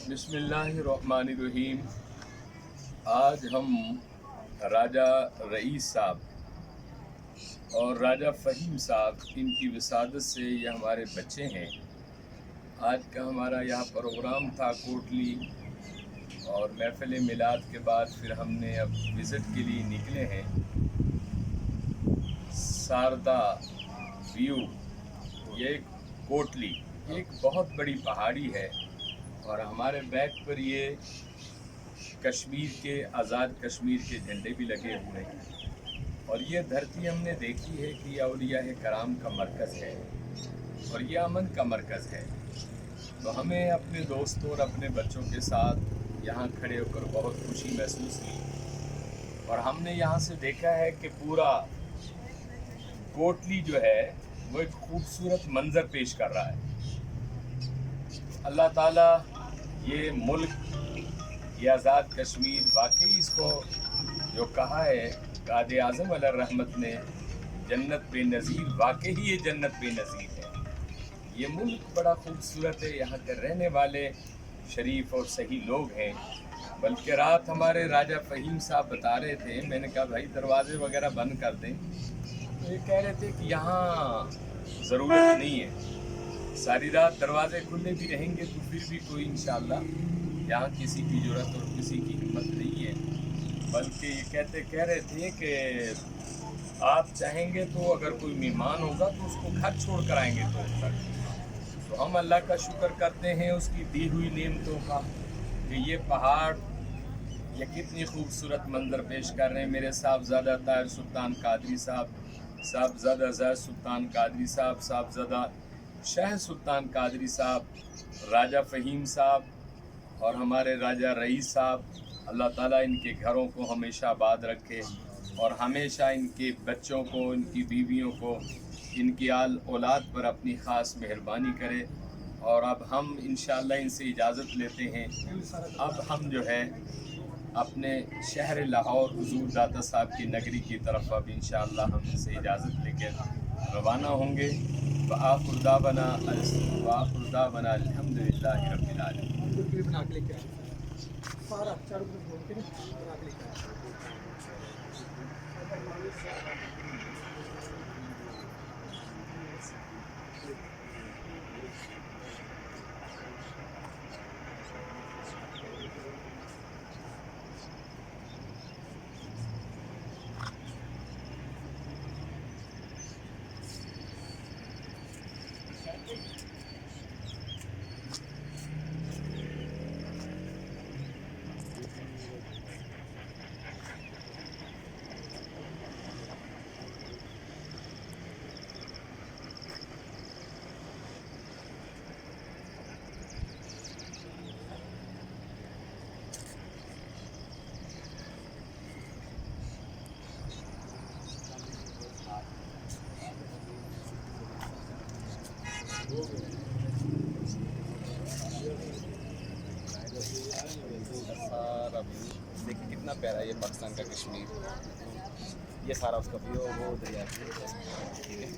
बिस्मिल्लाहिर्रहमानिर्रहीम। आज हम राजा रईस साहब और राजा फ़हीम साहब इनकी विसादत से ये हमारे बच्चे हैं। आज का हमारा यहाँ प्रोग्राम था कोटली, और महफ़िल मिलाद के बाद फिर हमने अब विज़िट के लिए निकले हैं। शारदा व्यू, ये एक कोटली, एक बहुत बड़ी पहाड़ी है, और हमारे बैक पर ये कश्मीर के आज़ाद कश्मीर के झंडे भी लगे हुए हैं। और ये धरती हमने देखी है कि औलिया कराम का मरकज़ है और ये अमन का मरकज़ है। तो हमें अपने दोस्तों और अपने बच्चों के साथ यहाँ खड़े होकर बहुत खुशी महसूस की। और हमने यहाँ से देखा है कि पूरा कोटली जो है वो एक खूबसूरत मंज़र पेश कर रहा है। अल्लाह ताला ये मुल्क, ये आज़ाद कश्मीर, वाकई इसको जो कहा है कायद आज़म अलैहिर्रहमत ने जन्नत बेनज़ीर, वाकई ये जन्नत बेनज़ीर है। ये मुल्क बड़ा खूबसूरत है, यहाँ के रहने वाले शरीफ और सही लोग हैं। बल्कि रात हमारे राजा फ़हीम साहब बता रहे थे, मैंने कहा भाई दरवाज़े वगैरह बंद कर दें, तो ये कह रहे थे कि यहाँ ज़रूरत नहीं है, सारी रात दरवाजे खुले भी रहेंगे तो फिर भी कोई इंशाअल्लाह यहाँ किसी की ज़रूरत और किसी की हिम्मत नहीं है। बल्कि ये कह रहे थे कि आप चाहेंगे तो अगर कोई मेहमान होगा तो उसको घर छोड़ कर आएंगे तो हम अल्लाह का शुक्र करते हैं उसकी दी हुई नेमतों का कि ये पहाड़ ये कितनी खूबसूरत मंजर पेश कर रहे हैं। मेरे साहबजादा ताहिर सुल्तान कादरी साहब, साहबजादा ज़ैद सुल्तान कादरी साहब, साहबजादा शाह सुल्तान कादरी साहब, राजा फ़हीम साहब और हमारे राजा रईस साहब, अल्लाह ताला इनके घरों को हमेशा आबाद रखे और हमेशा इनके बच्चों को, इनकी बीवियों को, इनकी आल औलाद पर अपनी ख़ास मेहरबानी करे। और अब हम इंशाअल्लाह इनसे इजाज़त लेते हैं। अब हम जो है अपने शहर लाहौर हुज़ूर दाता साहब की नगरी की तरफ अब इंशाअल्लाह हम इनसे इजाज़त लेकर रवाना होंगे। वआखिर दावना अल्हम्दुलिल्लाहि रब्बिल आलमीन। देखिए कितना प्यारा है ये पाकिस्तान का कश्मीर। ये सारा उसका व्यू, वो दरिया, ठीक है।